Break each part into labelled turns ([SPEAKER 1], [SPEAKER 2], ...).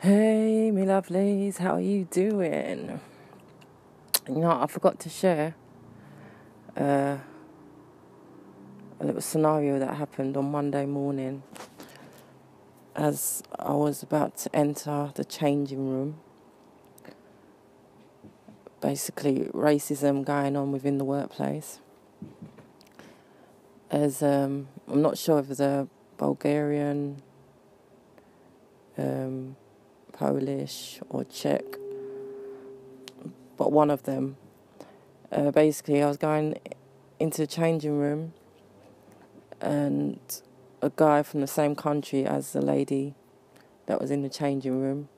[SPEAKER 1] Hey, me lovelies, how are you doing? You know, I forgot to share a little scenario that happened on Monday morning as I was about to enter the changing room. Basically, racism going on within the workplace. As I'm not sure if it's a Bulgarian, Polish or Czech, but one of them. Basically, I was going into the changing room and a guy from the same country as the lady that was in the changing room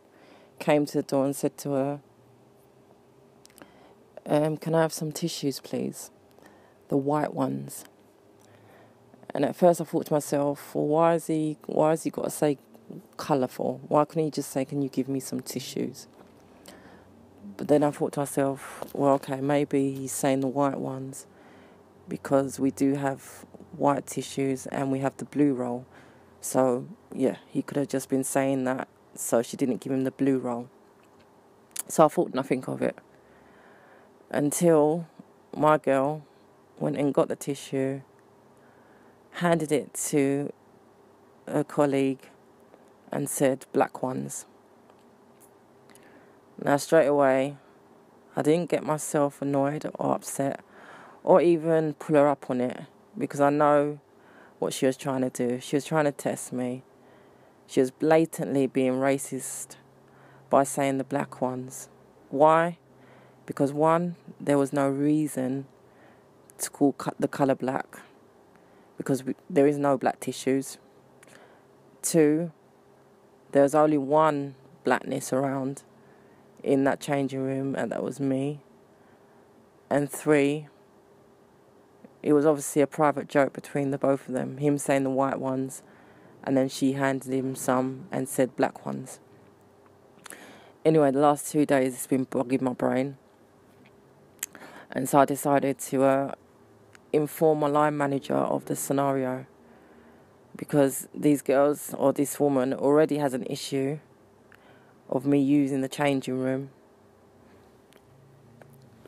[SPEAKER 1] came to the door and said to her, can I have some tissues, please? The white ones. And at first I thought to myself, well, why has he got to say colourful? Why couldn't he just say, can you give me some tissues? But then I thought to myself, well, okay, maybe he's saying the white ones because we do have white tissues and we have the blue roll. So, yeah, he could have just been saying that so she didn't give him the blue roll. So I thought nothing of it until my girl went and got the tissue, handed it to a colleague and said, black ones. Now, straight away, I didn't get myself annoyed or upset or even pull her up on it because I know what she was trying to do. She was trying to test me. She was blatantly being racist by saying the black ones. Why? Because one, there was no reason to call the colour black because there is no black tissues. Two, there's only one blackness around in that changing room, and that was me. And three, it was obviously a private joke between the both of them, him saying the white ones, and then she handed him some and said black ones. Anyway, the last 2 days it's been bugging my brain, and so I decided to inform my line manager of the scenario, because these girls, or this woman, already has an issue of me using the changing room,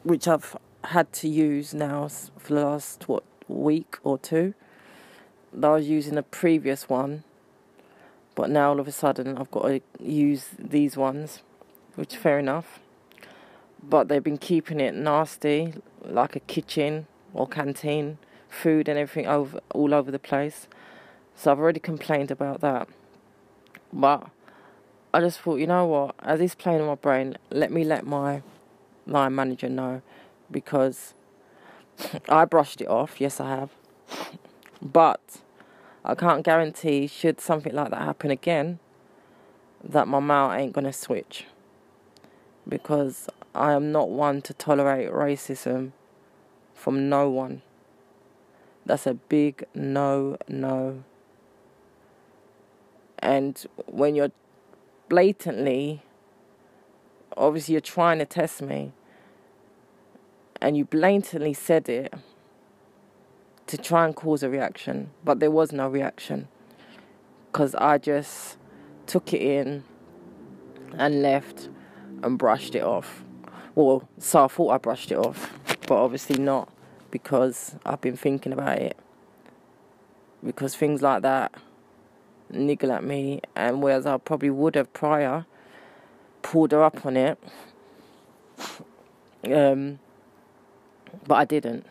[SPEAKER 1] which I've had to use now for the last, week or two. I was using a previous one, but now all of a sudden I've got to use these ones, which fair enough. But they've been keeping it nasty, like a kitchen or canteen, food and everything all over the place. So I've already complained about that. But I just thought, you know what, as it's playing in my brain, let my line manager know, because I brushed it off, yes I have, but I can't guarantee, should something like that happen again, that my mouth ain't going to switch, because I am not one to tolerate racism from no one. That's a big no. And when you're blatantly, obviously you're trying to test me, and you blatantly said it to try and cause a reaction, but there was no reaction because I just took it in and left and brushed it off. Well, so I thought I brushed it off, but obviously not, because I've been thinking about it, because things like that niggle at me, and whereas I probably would have prior pulled her up on it, but I didn't.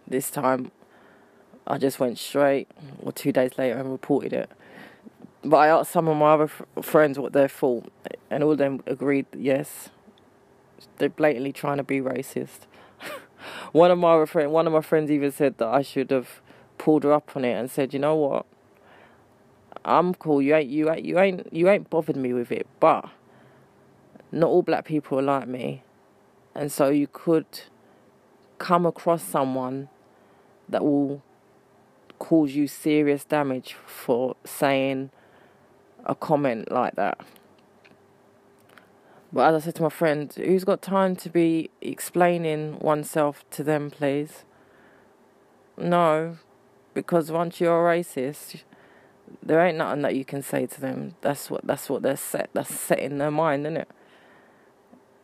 [SPEAKER 1] This time I just went straight, or 2 days later, and reported it. But I asked some of my other friends what they thought, and all of them agreed that yes, they're blatantly trying to be racist. One of my friends even said that I should have pulled her up on it and said, you know what, I'm cool. You ain't bothered me with it, but not all black people are like me, and so you could come across someone that will cause you serious damage for saying a comment like that. But as I said to my friend, who's got time to be explaining oneself to them, please? No, because once you're a racist, There ain't nothing that you can say to them. That's what that's set in their mind, isn't it?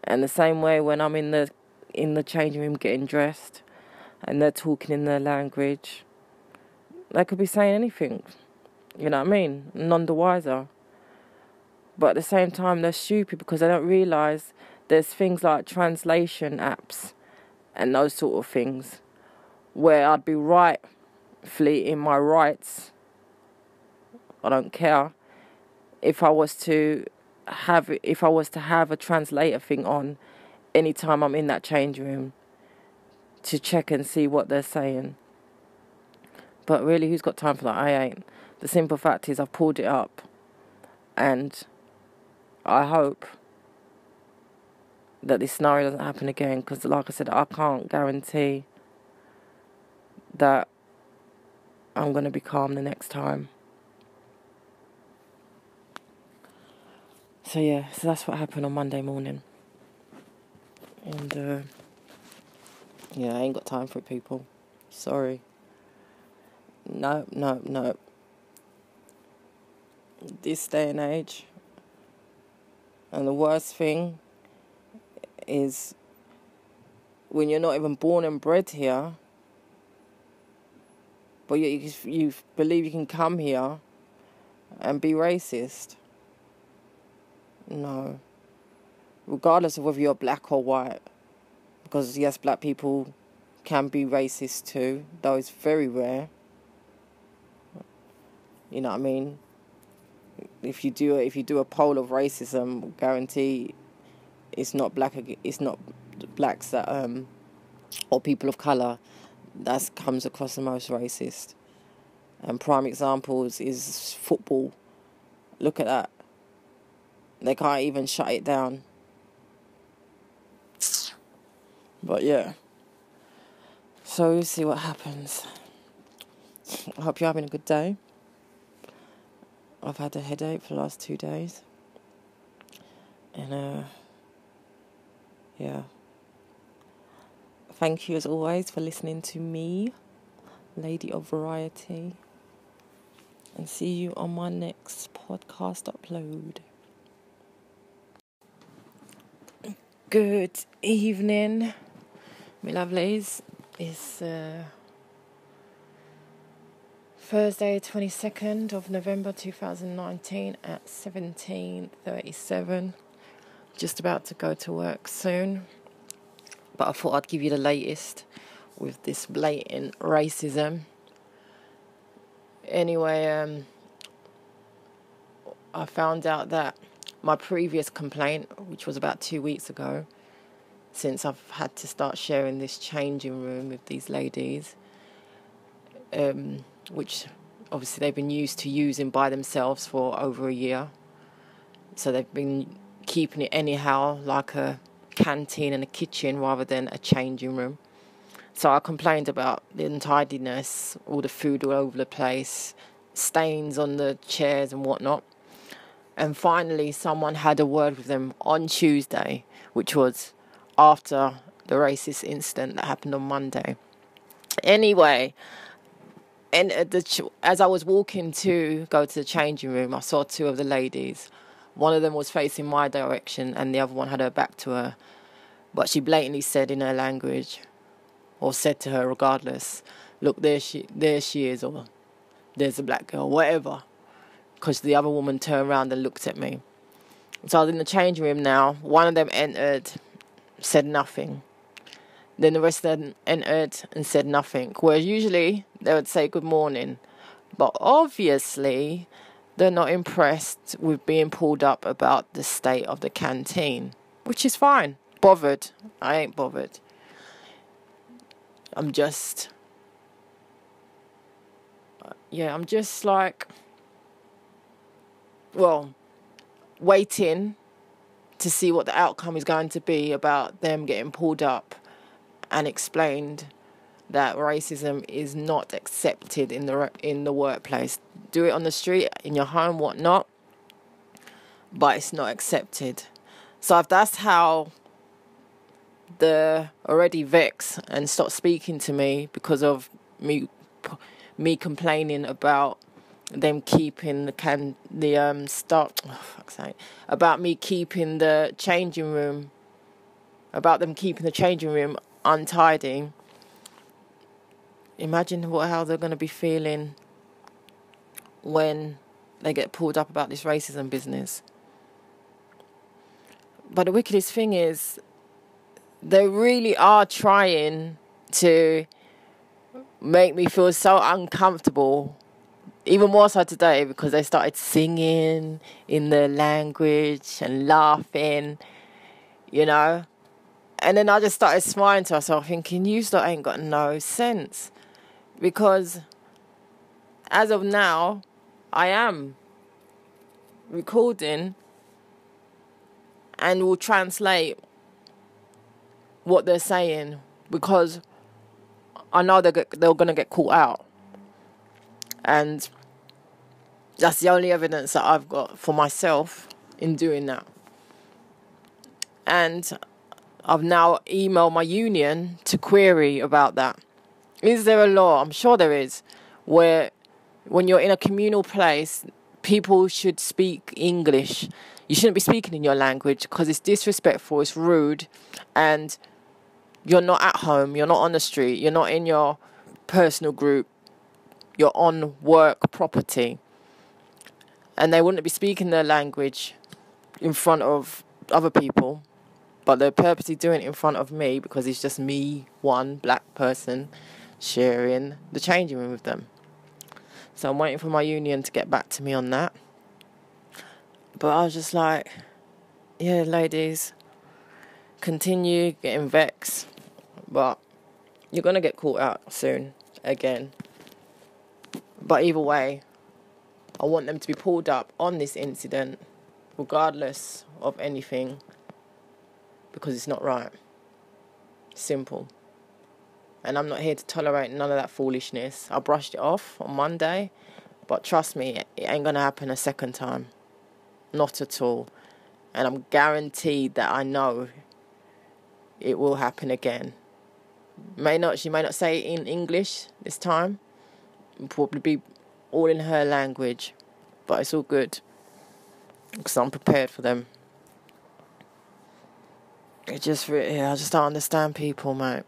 [SPEAKER 1] And the same way when I'm in the changing room getting dressed and they're talking in their language, they could be saying anything. You know what I mean? None the wiser. But at the same time, they're stupid because they don't realise there's things like translation apps and those sort of things where I'd be rightfully in my rights. I don't care if I was to have a translator thing on anytime I'm in that change room to check and see what they're saying. But really, who's got time for that? I ain't. The simple fact is I've pulled it up, and I hope that this scenario doesn't happen again, because like I said, I can't guarantee that I'm going to be calm the next time. So yeah, so that's what happened on Monday morning. And yeah, I ain't got time for it, people. Sorry. No. This day and age, and the worst thing is when you're not even born and bred here, but you believe you can come here and be racist. No. Regardless of whether you're black or white. Because yes, black people can be racist too, though it's very rare. You know what I mean? If you do a poll of racism, guarantee it's not blacks that or people of colour that comes across the most racist. And prime examples is football. Look at that. They can't even shut it down. But yeah. So we'll see what happens. I hope you're having a good day. I've had a headache for the last 2 days. And yeah. Thank you as always for listening to me, Lady of Variety. And see you on my next podcast upload. Good evening, my lovelies. It's Thursday, 22nd of November 2019 at 17:37. Just about to go to work soon. But I thought I'd give you the latest with this blatant racism. Anyway, I found out that my previous complaint, which was about 2 weeks ago, since I've had to start sharing this changing room with these ladies, which obviously they've been used to using by themselves for over a year. So they've been keeping it anyhow, like a canteen and a kitchen rather than a changing room. So I complained about the untidiness, all the food all over the place, stains on the chairs and whatnot. And finally, someone had a word with them on Tuesday, which was after the racist incident that happened on Monday. Anyway, and as I was walking to go to the changing room, I saw two of the ladies. One of them was facing my direction and the other one had her back to her. But she blatantly said in her language, or said to her regardless, look, there she is, or there's a black girl, whatever. Because the other woman turned around and looked at me. So I was in the changing room now. One of them entered, said nothing. Then the rest of them entered and said nothing. Whereas usually they would say good morning. But obviously they're not impressed with being pulled up about the state of the canteen. Which is fine. Bothered. I ain't bothered. I'm just like, well, waiting to see what the outcome is going to be about them getting pulled up and explained that racism is not accepted in the workplace. Do it on the street, in your home, whatnot, but it's not accepted. So if that's how they're already vexed and stop speaking to me because of me complaining about them keeping about me keeping the changing room, about them keeping the changing room untidy. Imagine how they're going to be feeling when they get pulled up about this racism business. But the wickedest thing is, they really are trying to make me feel so uncomfortable. Even more so today, because they started singing in the language and laughing, you know. And then I just started smiling to myself, thinking, you lot ain't got no sense. Because as of now, I am recording and will translate what they're saying, because I know they're going to get caught out. And that's the only evidence that I've got for myself in doing that. And I've now emailed my union to query about that. Is there a law? I'm sure there is, where when you're in a communal place, people should speak English. You shouldn't be speaking in your language, because it's disrespectful, it's rude, and you're not at home, you're not on the street, you're not in your personal group, you're on work property. And they wouldn't be speaking their language in front of other people, but they're purposely doing it in front of me, because it's just me, one black person, sharing the changing room with them. So I'm waiting for my union to get back to me on that. But I was just like, yeah, ladies, continue getting vexed, but you're going to get caught out soon again. But either way, I want them to be pulled up on this incident, regardless of anything, because it's not right. Simple. And I'm not here to tolerate none of that foolishness. I brushed it off on Monday, but trust me, it ain't going to happen a second time. Not at all. And I'm guaranteed that I know it will happen again. She may not say it in English this time. It'll probably be all in her language. But it's all good, because I'm prepared for them. I just don't understand people, mate.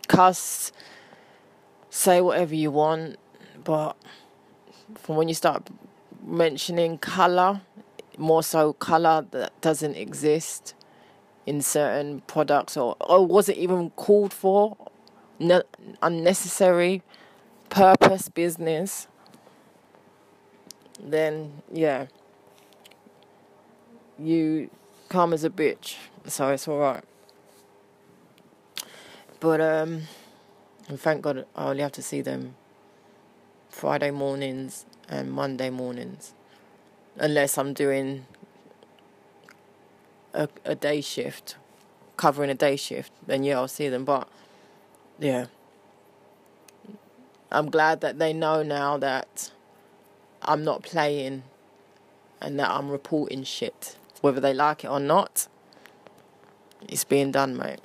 [SPEAKER 1] Cuss, say whatever you want, but from when you start mentioning colour, more so colour that doesn't exist in certain products, or was it even called for, unnecessary purpose business, then yeah, you come as a bitch, so it's alright. But and thank God I only have to see them Friday mornings and Monday mornings, unless I'm doing a day shift, covering a day shift, then yeah, I'll see them. But yeah, I'm glad that they know now that I'm not playing and that I'm reporting shit. Whether they like it or not, it's being done, mate.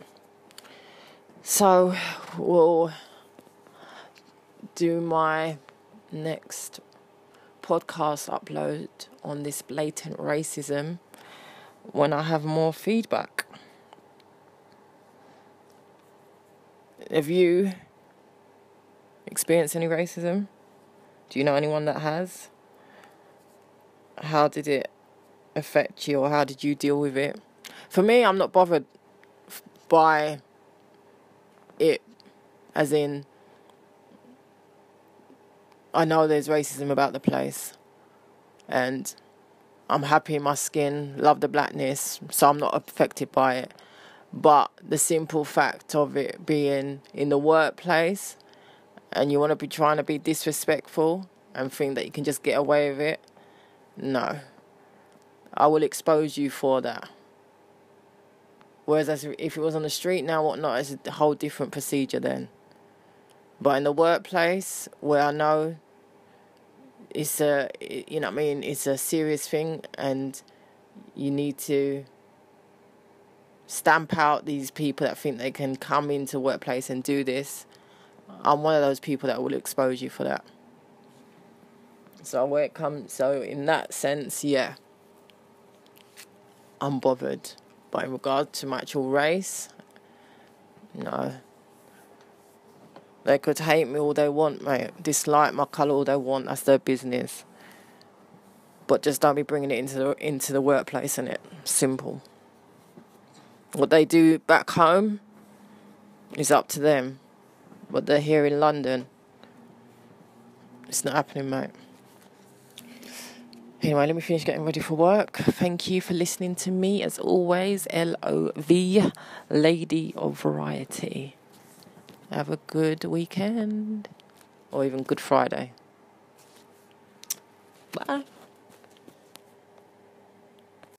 [SPEAKER 1] So we'll do my next podcast upload on this blatant racism when I have more feedback. Have you experienced any racism? Do you know anyone that has? How did it affect you, or how did you deal with it? For me, I'm not bothered by it, as in, I know there's racism about the place, and I'm happy in my skin, love the blackness, so I'm not affected by it. But the simple fact of it being in the workplace, and you want to be trying to be disrespectful and think that you can just get away with it, no. I will expose you for that. Whereas if it was on the street now, whatnot, it's a whole different procedure then. But in the workplace, where I know it's it's a serious thing, and you need to stamp out these people that think they can come into the workplace and do this, I'm one of those people that will expose you for that. So in that sense, yeah, I'm bothered. But in regard to my actual race, no. They could hate me all they want, mate. Dislike my colour all they want. That's their business. But just don't be bringing it into the workplace, innit? Simple. What they do back home is up to them. But they're here in London. It's not happening, mate. Anyway, let me finish getting ready for work. Thank you for listening to me, as always. LOV, Lady of Variety. Have a good weekend. Or even Good Friday. Bye.